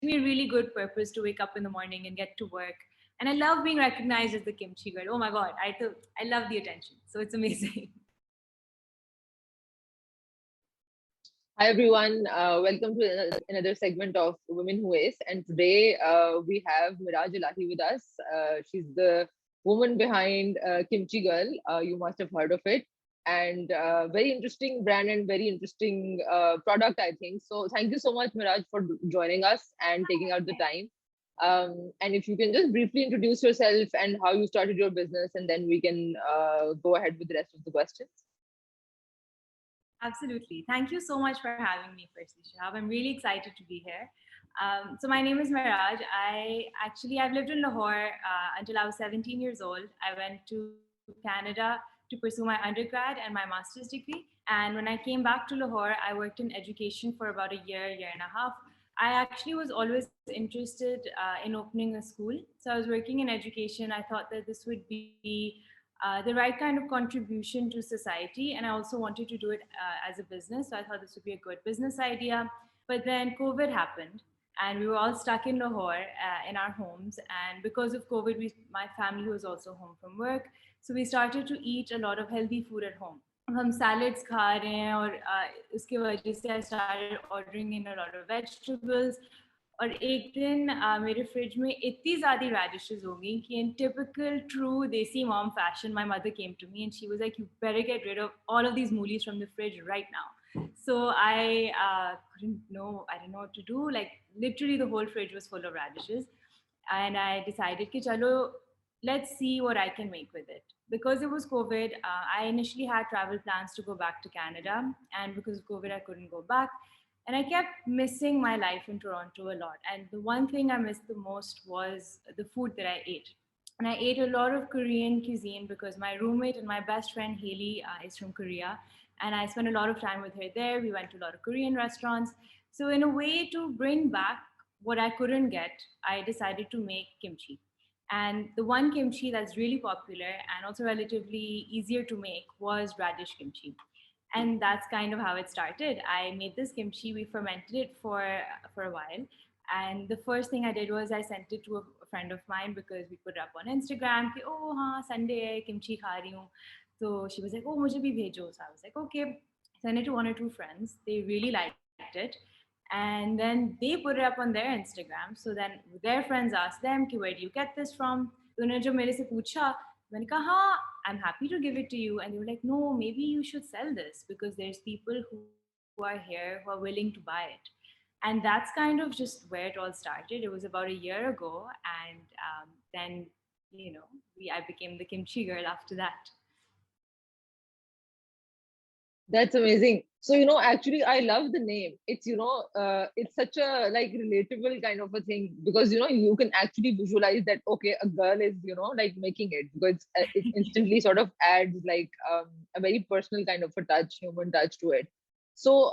me a really good purpose to wake up in the morning and get to work. And I love being recognized as the kimchi girl. Oh my God, I love the attention. So it's amazing. Hi everyone, welcome to another segment of Women Who Ace. And today we have Meraj Elahi with us. She's the woman behind Kimchi Girl. You must have heard of it. And very interesting brand and very interesting product, I think. So thank you so much, Meraj, for joining us and taking out the time. And if you can just briefly introduce yourself and how you started your business, and then we can go ahead with the rest of the questions. Absolutely. Thank you so much for having me, firstly, Shahab. I'm really excited to be here. So my name is Meraj. I've lived in Lahore until I was 17 years old. I went to Canada to pursue my undergrad and my master's degree. And when I came back to Lahore, I worked in education for about a year and a half. I actually was always interested in opening a school. So I was working in education. I thought that this would be the right kind of contribution to society. And I also wanted to do it as a business. So I thought this would be a good business idea. But then COVID happened and we were all stuck in Lahore in our homes. And because of COVID, my family was also home from work. So we started to eat a lot of healthy food at home. हम salads खा रहे हैं और उसके वजह से I started ordering in a lot of vegetables. और एक दिन मेरे फ्रिज में इतनी ज़्यादा radishes हो गई कि in typical true desi mom fashion, my mother came to me and she was like, you better get rid of all of these moolies from the fridge right now. So I didn't know what to do. Like literally the whole fridge was full of radishes. And I decided कि चलो let's see what I can make with it. Because it was COVID, I initially had travel plans to go back to Canada. And because of COVID, I couldn't go back. And I kept missing my life in Toronto a lot. And the one thing I missed the most was the food that I ate. And I ate a lot of Korean cuisine because my roommate and my best friend Haley is from Korea. And I spent a lot of time with her there. We went to a lot of Korean restaurants. So, in a way to bring back what I couldn't get, I decided to make kimchi. And the one kimchi that's really popular and also relatively easier to make was radish kimchi. And that's kind of how it started. I made this kimchi, we fermented it for a while. And the first thing I did was I sent it to a friend of mine because we put it up on Instagram. Ki, oh, हाँ, Sunday hai, kimchi kha rahi hu. So she was like, oh, mujhe bhi bhejo. So I was like, okay. Send it to one or two friends. They really liked it. And then they put it up on their Instagram. So then their friends asked them, कि, where do you get this from? तो उन्होंने जब मेरे से पूछा, मैंने कहा, हाँ, I'm happy to give it to you. And they were like, no, maybe you should sell this because there's people who are here who are willing to buy it. And that's kind of just where it all started. It was about a year ago. And then, I became the kimchi girl after that. That's amazing. So, actually, I love the name. It's such a like relatable kind of a thing because, you can actually visualize that, okay, a girl is, like making it because it instantly sort of adds like a very personal kind of a touch, human touch to it. So,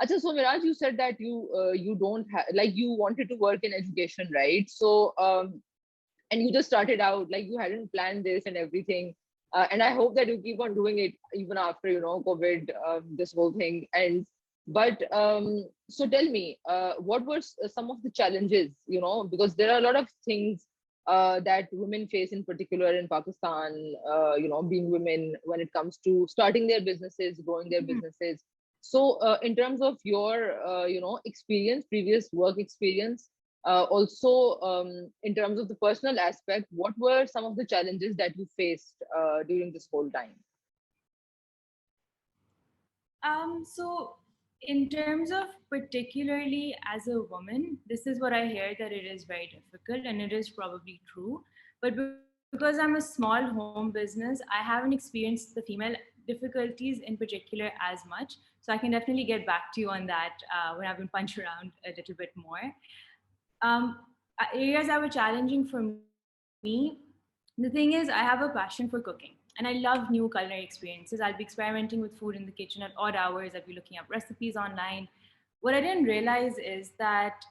so Miraj, you said that you don't have, like you wanted to work in education, right? So, and you just started out, like you hadn't planned this and everything. And I hope that you keep on doing it even after COVID, this whole thing. So tell me, what were some of the challenges? Because there are a lot of things that women face, in particular in Pakistan. Being women when it comes to starting their businesses, growing their businesses. So in terms of your experience, previous work experience, also, in terms of the personal aspect, what were some of the challenges that you faced during this whole time? So, in terms of particularly as a woman, this is what I hear that it is very difficult, and it is probably true. But because I'm a small home business, I haven't experienced the female difficulties in particular as much. So I can definitely get back to you on that when I've been punched around a little bit more. um, Areas that were challenging for me, the thing is, I have a passion for cooking and I love new culinary experiences. I'll be experimenting with food in the kitchen at odd hours. I'll be looking up recipes online. What I didn't realize is that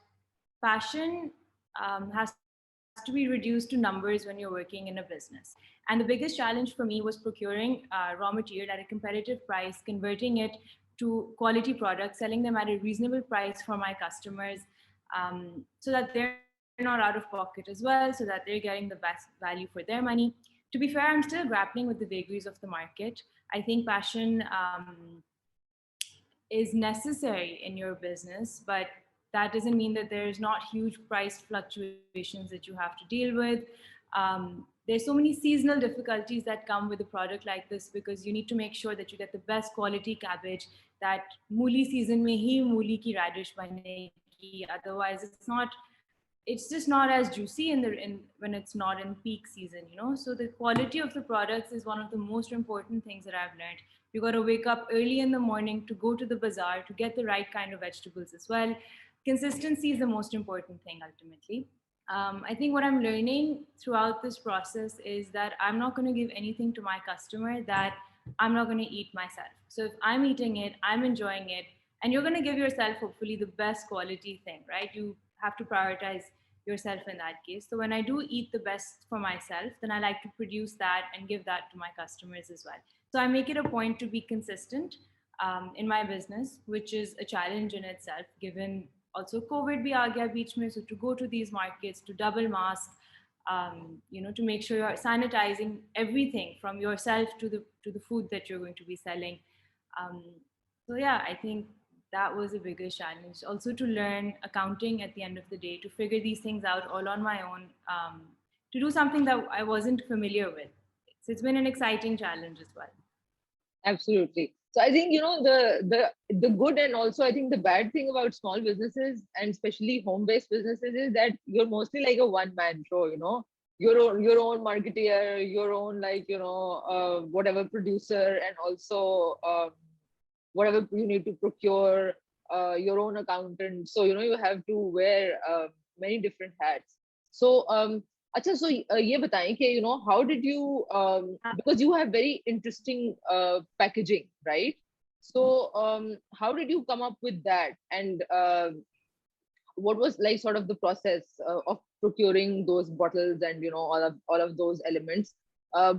passion has to be reduced to numbers when you're working in a business. And the biggest challenge for me was procuring raw material at a competitive price, converting it to quality products, selling them at a reasonable price for my customers. so that they're not out of pocket as well, so that they're getting the best value for their money. To be fair, I'm still grappling with the vagaries of the market. I think passion is necessary in your business, but that doesn't mean that there's not huge price fluctuations that you have to deal with. There's so many seasonal difficulties that come with a product like this, because you need to make sure that you get the best quality cabbage, that मूली season में ही मूली की radish बनेगी, otherwise it's just not as juicy when it's not in peak season, you know. So the quality of the products is one of the most important things that I've learned. You got to wake up early in the morning to go to the bazaar to get the right kind of vegetables as well. Consistency is the most important thing ultimately. I think what I'm learning throughout this process is that I'm not going to give anything to my customer that I'm not going to eat myself. So if I'm eating it, I'm enjoying it, and you're going to give yourself hopefully the best quality thing, right? You have to prioritize yourself in that case. So when I do eat the best for myself, then I like to produce that and give that to my customers as well. So I make it a point to be consistent in my business, which is a challenge in itself, given also COVID bhi aa gaya beech mein. So to go to these markets, to double mask, to make sure you're sanitizing everything from yourself to the food that you're going to be selling. Um, so yeah, I think that was a bigger challenge. Also to learn accounting at the end of the day, to figure these things out all on my own, to do something that I wasn't familiar with. So it's been an exciting challenge as well. Absolutely. So I think the good and also I think the bad thing about small businesses and especially home-based businesses is that you're mostly like a one-man show. Your own marketeer, your own whatever producer, and also whatever you need to procure, your own accountant. So you have to wear many different hats. So अच्छा, so ये बताएं कि how did you because you have very interesting packaging, right? So how did you come up with that, and what was like sort of the process of procuring those bottles and all of those elements?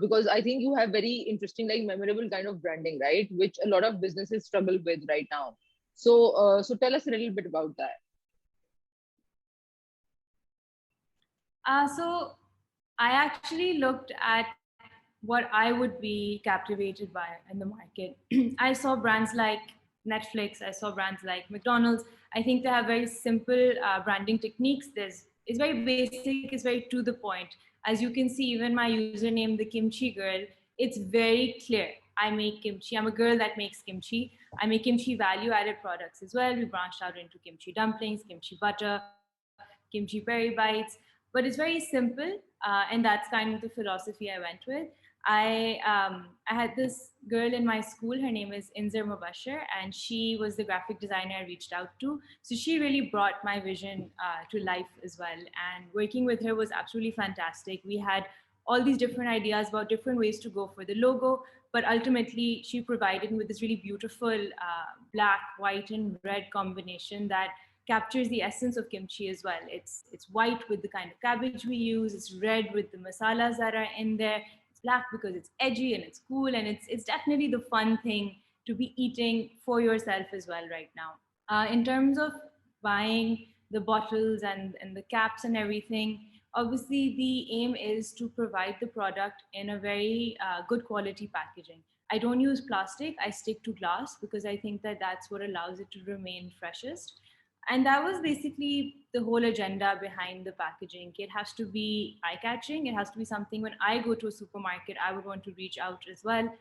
Because I think you have very interesting, like memorable kind of branding, right? Which a lot of businesses struggle with right now. So tell us a little bit about that. So I actually looked at what I would be captivated by in the market. I saw brands like Netflix, I saw brands like McDonald's. I think they have very simple branding techniques. It's very basic, it's very to the point. As you can see, even my username, the Kimchi Girl, it's very clear. I make kimchi. I'm a girl that makes kimchi. I make kimchi value added products as well. We branched out into kimchi dumplings, kimchi butter, kimchi peri bites, but it's very simple, and that's kind of the philosophy I went with. I had this girl in my school. Her name is Inzer Mubashir, and she was the graphic designer I reached out to. So she really brought my vision to life as well. And working with her was absolutely fantastic. We had all these different ideas about different ways to go for the logo, but ultimately she provided me with this really beautiful black, white, and red combination that captures the essence of kimchi as well. It's white with the kind of cabbage we use. It's red with the masalas that are in there. It's black because it's edgy and it's cool, and it's definitely the fun thing to be eating for yourself as well right now. In terms of buying the bottles and the caps and everything, obviously the aim is to provide the product in a very good quality packaging. I don't use plastic, I stick to glass because I think that that's what allows it to remain freshest. And that was basically the whole agenda behind the packaging. It has to be eye catching. It has to be something when I go to a supermarket, I would want to reach out as well.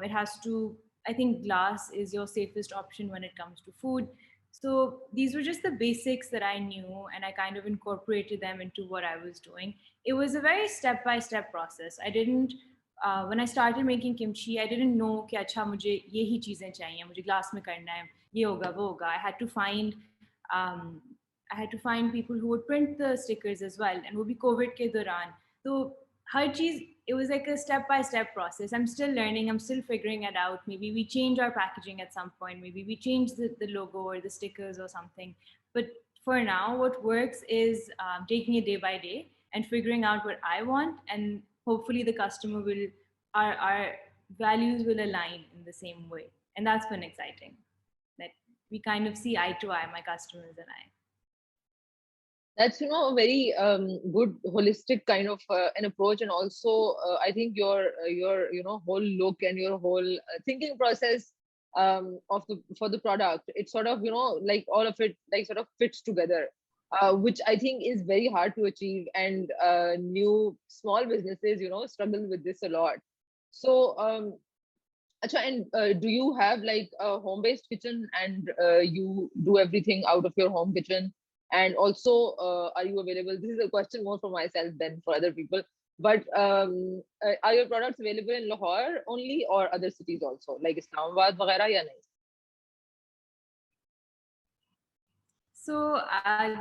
It has to, I think glass is your safest option when it comes to food. So these were just the basics that I knew, and I kind of incorporated them into what I was doing. It was a very step by step process. I didn't when I started making kimchi, I didn't know कि अच्छा मुझे ये ही चीजें चाहिए, मुझे glass में करना है, ये होगा वो होगा. Um, I had to find people who would print the stickers as well, and वो भी COVID के दौरान. तो हर चीज, it was like a step by step process. I'm still learning, I'm still figuring it out. Maybe we change our packaging at some point, maybe we change the logo or the stickers or something. But for now, what works is taking it day by day and figuring out what I want, and hopefully the customer will, our values will align in the same way. And that's been exciting. That we kind of see eye to eye, my customers and I. That's a very good holistic kind of an approach, and also I think your whole look and your whole thinking process of the for the product, it sort of like all of it like sort of fits together, which I think is very hard to achieve, and new small businesses struggle with this a lot. So Acha, and do you have like a home-based kitchen, and you do everything out of your home kitchen? And also, are you available? This is a question more for myself than for other people. But are your products available in Lahore only or other cities also, like Islamabad, वगैरह या नहीं? So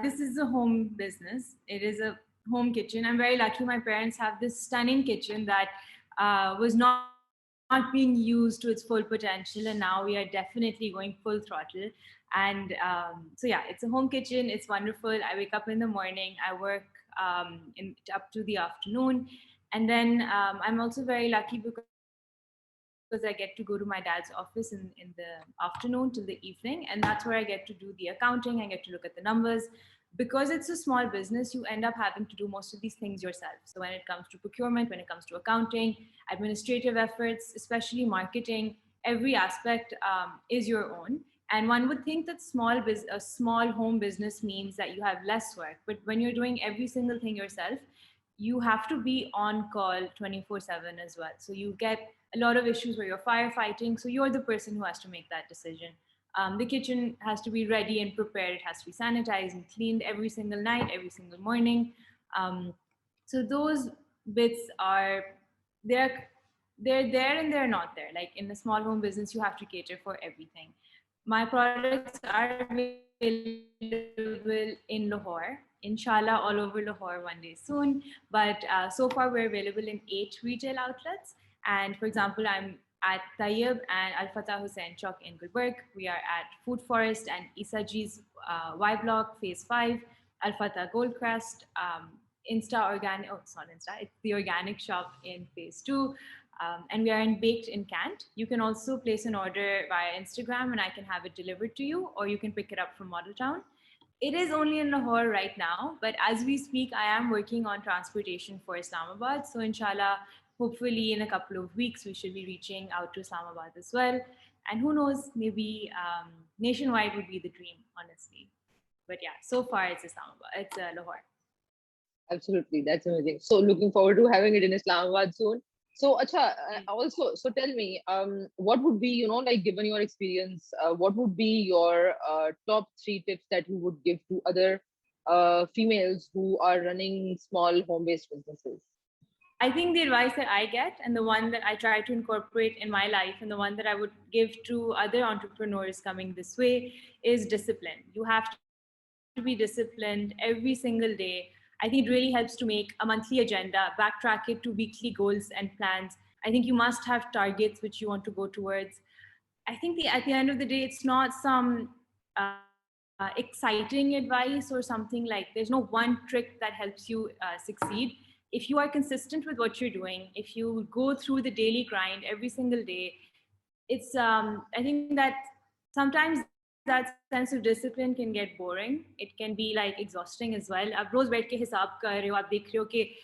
this is a home business. It is a home kitchen. I'm very lucky. My parents have this stunning kitchen that was not being used to its full potential, and now we are definitely going full throttle. And so yeah, it's a home kitchen. It's wonderful. I wake up in the morning. I work up to the afternoon, and then I'm also very lucky because I get to go to my dad's office in the afternoon till the evening, and that's where I get to do the accounting. I get to look at the numbers. Because it's a small business, you end up having to do most of these things yourself. So when it comes to procurement, when it comes to accounting, administrative efforts, especially marketing, every aspect is your own. And one would think that a small home business means that you have less work, but when you're doing every single thing yourself, you have to be on call 24/7 as well. So you get a lot of issues where you're firefighting. So you're the person who has to make that decision. The kitchen has to be ready and prepared. It has to be sanitized and cleaned every single night, every single morning. Um, so those bits are they're they're there and they're not there. Like in a small home business, you have to cater for everything. My products are available in Lahore, inshallah, all over Lahore one day soon. But so far, we're available in 8 retail outlets. And for example, I'm at Tayyib and Al Fatah Hussain Chowk in Gulberg. We are at Food Forest and Isaji's Y Block, Phase 5, Al Fatah Goldcrest, Insta Organic, oh, it's not Insta, it's the organic shop in Phase 2. And we are in Baked in Cant. You can also place an order via Instagram and I can have it delivered to you, or you can pick it up from Model Town. It is only in Lahore right now, but as we speak, I am working on transportation for Islamabad. So, inshallah, hopefully in a couple of weeks, we should be reaching out to Islamabad as well. And who knows, maybe nationwide would be the dream, honestly. But yeah, so far it's Islamabad, it's Lahore. Absolutely, that's amazing. So looking forward to having it in Islamabad soon. So, acha, also, so tell me, what would be, like given your experience, what would be your top three tips that you would give to other females who are running small home-based businesses? I think the advice that I get and the one that I try to incorporate in my life and the one that I would give to other entrepreneurs coming this way is discipline. You have to be disciplined every single day. I think it really helps to make a monthly agenda, backtrack it to weekly goals and plans. I think you must have targets which you want to go towards. I think at the end of the day, it's not some exciting advice or something like there's no one trick that helps you succeed. If you are consistent with what you're doing, if you go through the daily grind every single day, it's I think that sometimes that sense of discipline can get boring. It can be like exhausting as well. आप रोज बैठ के हिसाब कर रहे हो, आप देख रहे हो कि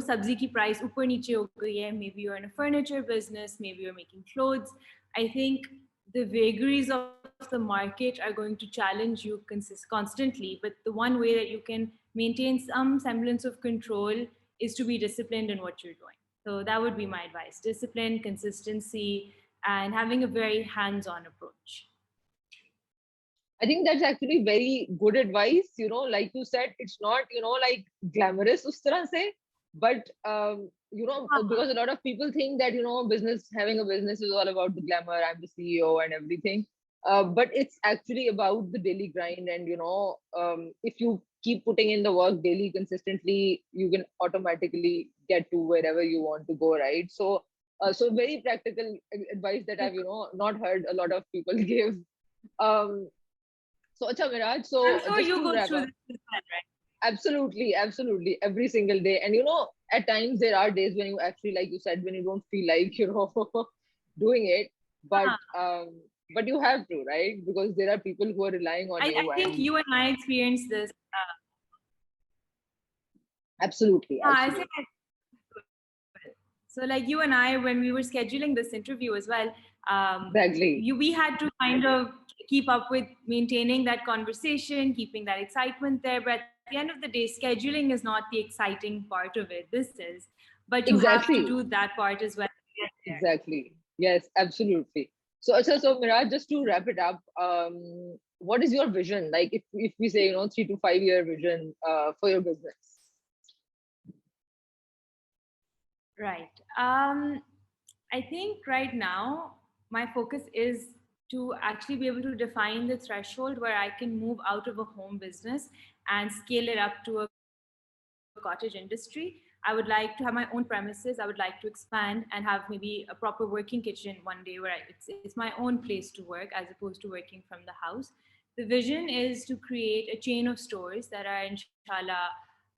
सब्जी की प्राइस ऊपर नीचे हो गई है. Maybe you're in a furniture business, maybe you're making clothes. I think the vagaries of the market are going to challenge you constantly, but the one way that you can maintain some semblance of control is to be disciplined in what you're doing. So that would be my advice: discipline, consistency, and having a very hands on approach. I think that's actually very good advice. Like you said, it's not, like glamorous us tarah se, but because a lot of people think that, having a business is all about the glamour, I'm the CEO and everything. But it's actually about the daily grind. And, if you keep putting in the work daily consistently, you can automatically get to wherever you want to go, right? So very practical advice that I've, not heard a lot of people give. Um, so, acha, Miraj, I'm so sure just you to go wrap through up, this as well, right? absolutely, absolutely, every single day. And, at times there are days when you actually, like you said, when you don't feel like, doing it, but Huh. but you have to, right? Because there are people who are relying on I you, think and you and I experienced this. Absolutely, Yeah, I say absolutely. so. Like you and I, when we were scheduling this interview as well, Exactly. we had to kind of keep up with maintaining that conversation, keeping that excitement there. But at the end of the day, scheduling is not the exciting part of it. This is, but you have to Exactly. do that part as well to get there. Exactly. Yes, absolutely. So, Acha, so Miraj, just to wrap it up, what is your vision? Like, if we say, 3 to 5 year vision for your business. Right. I think right now my focus is to actually be able to define the threshold where I can move out of a home business and scale it up to a cottage industry. I would like to have my own premises. I would like to expand and have maybe a proper working kitchen one day where it's my own place to work as opposed to working from the house. The vision is to create a chain of stores that are, inshallah,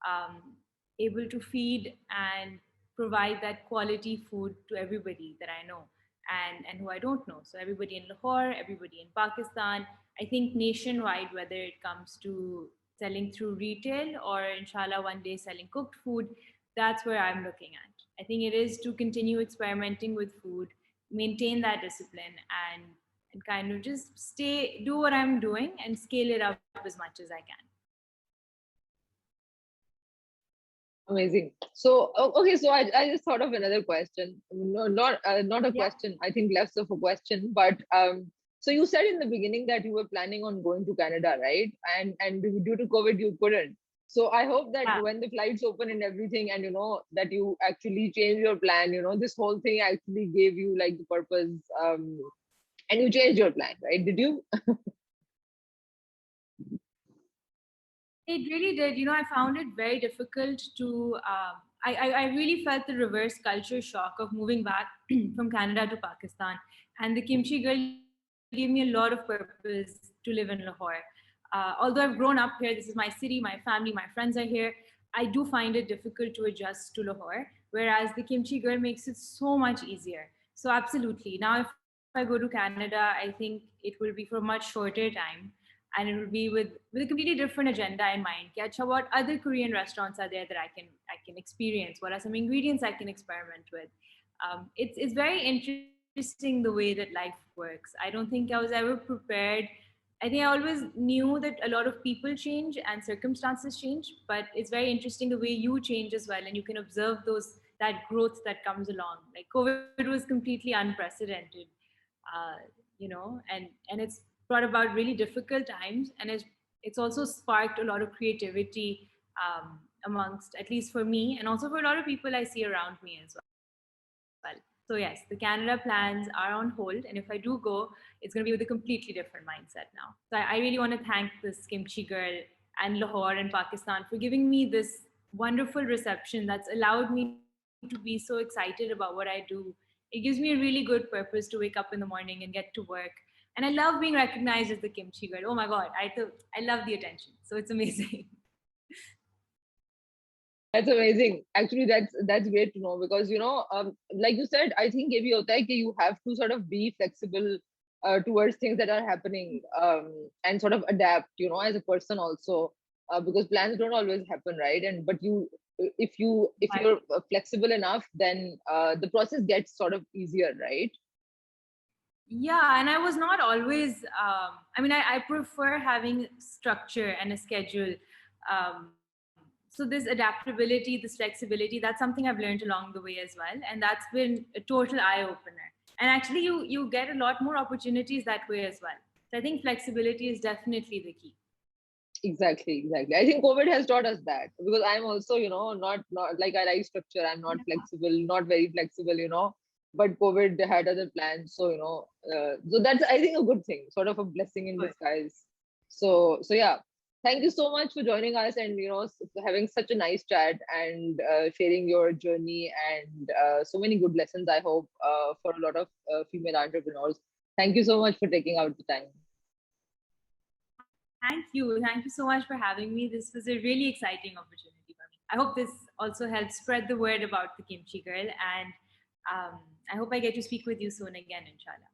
um, able to feed and provide that quality food to everybody that I know and who I don't know. So everybody in Lahore, everybody in Pakistan, I think nationwide, whether it comes to selling through retail or inshallah one day selling cooked food, that's where I'm looking at. I think it is to continue experimenting with food, maintain that discipline and kind of just do what I'm doing and scale it up as much as I can. Amazing. So, okay, so I just thought of another question. No, not a Yeah. question. I think less of a question, but so you said in the beginning that you were planning on going to Canada, right? And due to COVID, you couldn't. So I hope that Yeah. when the flights open and everything, and that you actually change your plan. This whole thing actually gave you like the purpose, and you changed your plan, right? Did you? It really did. I found it very difficult to. I really felt the reverse culture shock of moving back from Canada to Pakistan. And the Kimchi girl gave me a lot of purpose to live in Lahore. Although I've grown up here, this is my city, my family, my friends are here. I do find it difficult to adjust to Lahore, whereas the Kimchi girl makes it so much easier. So, absolutely. Now, if I go to Canada, I think it will be for a much shorter time and it will be with a completely different agenda in mind. Catch what other Korean restaurants are there that I can experience? What are some ingredients I can experiment with? It's very interesting the way that life works. I don't think I was ever prepared. I think I always knew that a lot of people change and circumstances change, but it's very interesting the way you change as well, and you can observe that growth that comes along. Like COVID was completely unprecedented, uh, and it's brought about really difficult times, and it's also sparked a lot of creativity amongst, at least for me, and also for a lot of people I see around me as well. So yes, the Canada plans are on hold, and if I do go, it's going to be with a completely different mindset now. So I really want to thank this Kimchi girl and Lahore and Pakistan for giving me this wonderful reception that's allowed me to be so excited about what I do. It gives me a really good purpose to wake up in the morning and get to work. And I love being recognized as the Kimchi girl. Oh my god, I love the attention. So it's amazing. That's amazing. Actually, that's great to know because like you said, I think ये भी होता है कि you have to sort of be flexible towards things that are happening, and sort of adapt, as a person also, because plans don't always happen, right? And but if you're flexible enough, then the process gets sort of easier, right? Yeah, and I was not always. I prefer having structure and a schedule. So this adaptability, this flexibility, that's something I've learned along the way as well, and that's been a total eye opener. And actually, you get a lot more opportunities that way as well. So I think flexibility is definitely the key. Exactly, exactly. I think COVID has taught us that because I'm also, not like I like structure. I'm not flexible, not very flexible. But COVID had other plans, so so that's I think a good thing, sort of a blessing in Good. disguise. So yeah, thank you so much for joining us and having such a nice chat and sharing your journey and so many good lessons. I hope for a lot of female entrepreneurs. Thank you so much for taking out the time. Thank you. Thank you so much for having me. This was a really exciting opportunity for me. I hope this also helps spread the word about the Kimchi Girl. And I hope I get to speak with you soon again, inshallah.